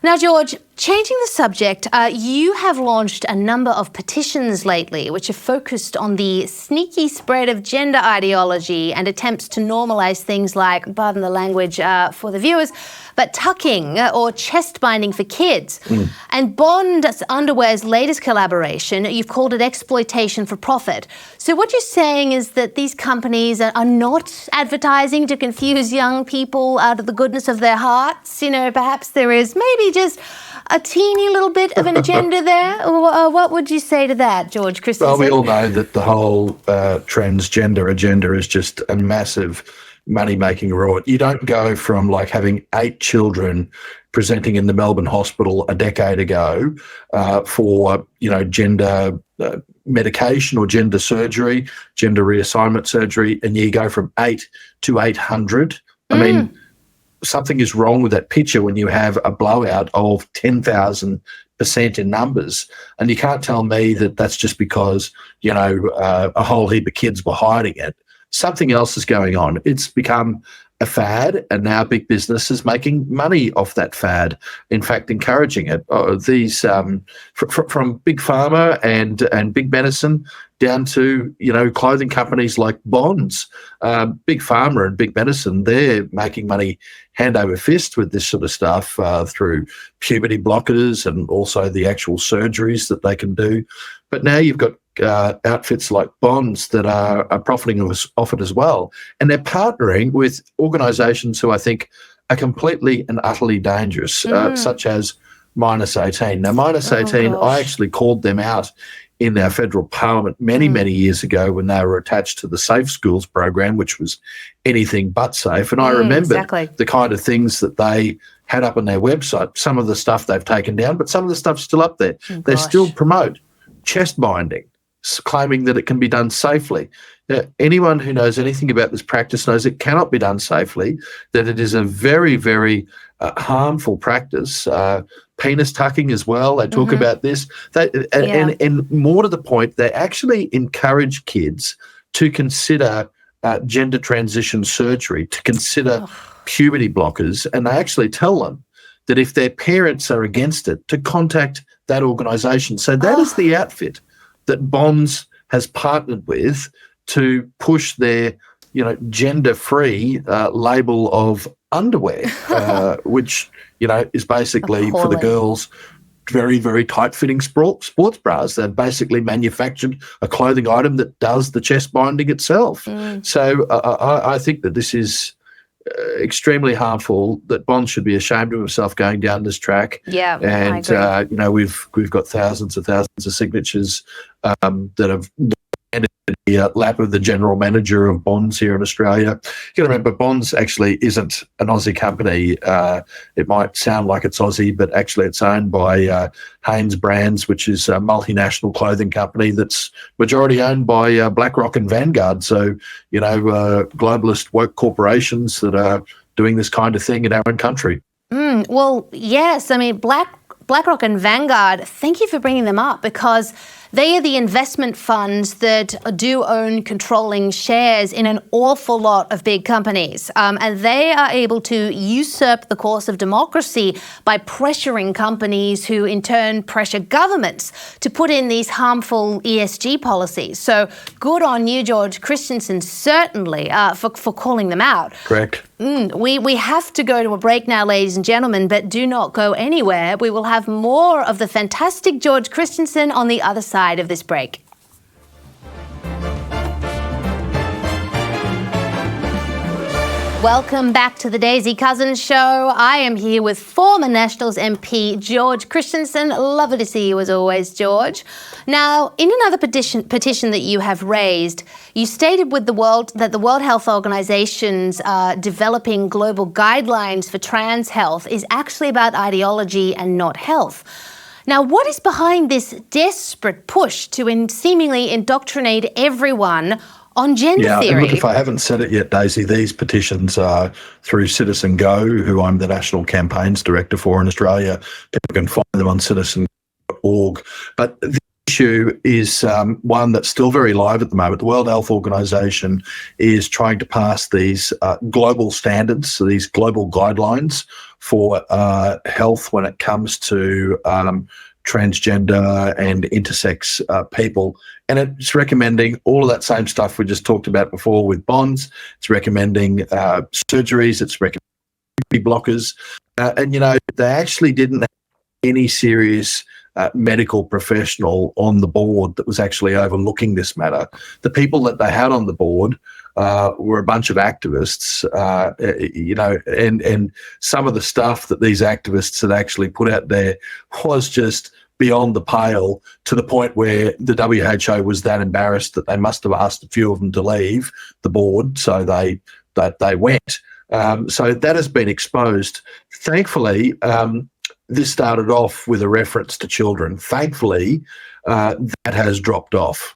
Now, George, changing the subject, you have launched a number of petitions lately which are focused on the sneaky spread of gender ideology and attempts to normalise things like, pardon the language for the viewers, but tucking or chest binding for kids. And Bond Underwear's latest collaboration, you've called it exploitation for profit. So what you're saying is that these companies are not advertising to confuse young people out of the goodness of their hearts. You know, perhaps there is maybe just a teeny little bit of an agenda there. What would you say to that, George Christensen? Well, we all know that the whole transgender agenda is just a massive money-making rort. You don't go from like having 8 children presenting in the Melbourne hospital a decade ago for, gender medication or gender surgery, gender reassignment surgery, and you go from 8 to 800. I mean, something is wrong with that picture when you have a blowout of 10,000% in numbers. And you can't tell me that that's just because, a whole heap of kids were hiding it. Something else is going on. It's become a fad, and now big business is making money off that fad, in fact, encouraging it. These from big pharma and big medicine down to, clothing companies like Bonds. Big pharma and big medicine, they're making money hand over fist with this sort of stuff through puberty blockers and also the actual surgeries that they can do. But now you've got outfits like Bonds that are profiting off it as well. And they're partnering with organisations who I think are completely and utterly dangerous, such as Minus 18. Now, Minus 18, I actually called them out in our federal parliament many years ago when they were attached to the Safe Schools program, which was anything but safe. And I remember the kind of things that they had up on their website. Some of the stuff they've taken down, but some of the stuff's still up there. They still promote chest binding, claiming that it can be done safely. Now, anyone who knows anything about this practice knows it cannot be done safely, that it is a very, very harmful practice. Penis tucking as well, they talk about this. And more to the point, they actually encourage kids to consider gender transition surgery, to consider puberty blockers, and they actually tell them that if their parents are against it, to contact that organisation. So that is the outfit that Bonds has partnered with to push their, gender-free label of underwear, which, is basically for the girls very, very tight-fitting sports bras. They've basically manufactured a clothing item that does the chest binding itself. So I think that this is extremely harmful, that Bonds should be ashamed of himself going down this track. Yeah, and I agree. We've got thousands of signatures that have ended the lap of the general manager of Bonds here in Australia. You got to remember, Bonds actually isn't an Aussie company. It might sound like it's Aussie, but actually it's owned by Hanes Brands, which is a multinational clothing company that's majority owned by BlackRock and Vanguard. So, globalist woke corporations that are doing this kind of thing in our own country. Well, yes. I mean, BlackRock and Vanguard, thank you for bringing them up, because they are the investment funds that do own controlling shares in an awful lot of big companies. And they are able to usurp the course of democracy by pressuring companies who in turn pressure governments to put in these harmful ESG policies. So good on you, George Christensen, certainly for calling them out. Correct. We have to go to a break now, ladies and gentlemen, but do not go anywhere. We will have more of the fantastic George Christensen on the other side of this break. Welcome back to the Daisy Cousens Show. I am here with former Nationals MP George Christensen. Lovely to see you as always, George. Now, in another petition that you have raised, you stated that the World Health Organization's developing global guidelines for trans health is actually about ideology and not health. Now, what is behind this desperate push to seemingly indoctrinate everyone on gender theory? And look, if I haven't said it yet, Daisy, these petitions are through Citizen Go, who I'm the National Campaigns Director for in Australia. People can find them on citizen.org. But the issue is one that's still very live at the moment. The World Health Organization is trying to pass these global standards, so these global guidelines for health when it comes to transgender and intersex people. And it's recommending all of that same stuff we just talked about before with bonds. It's recommending surgeries. It's recommending blockers. And, you know, they actually didn't have any serious medical professional on the board that was actually overlooking this matter. The people that they had on the board were a bunch of activists, you know, and some of the stuff that these activists had actually put out there was just beyond the pale, to the point where the WHO was that embarrassed that they must have asked a few of them to leave the board, so they went. So that has been exposed. Thankfully, this started off with a reference to children. Thankfully, that has dropped off.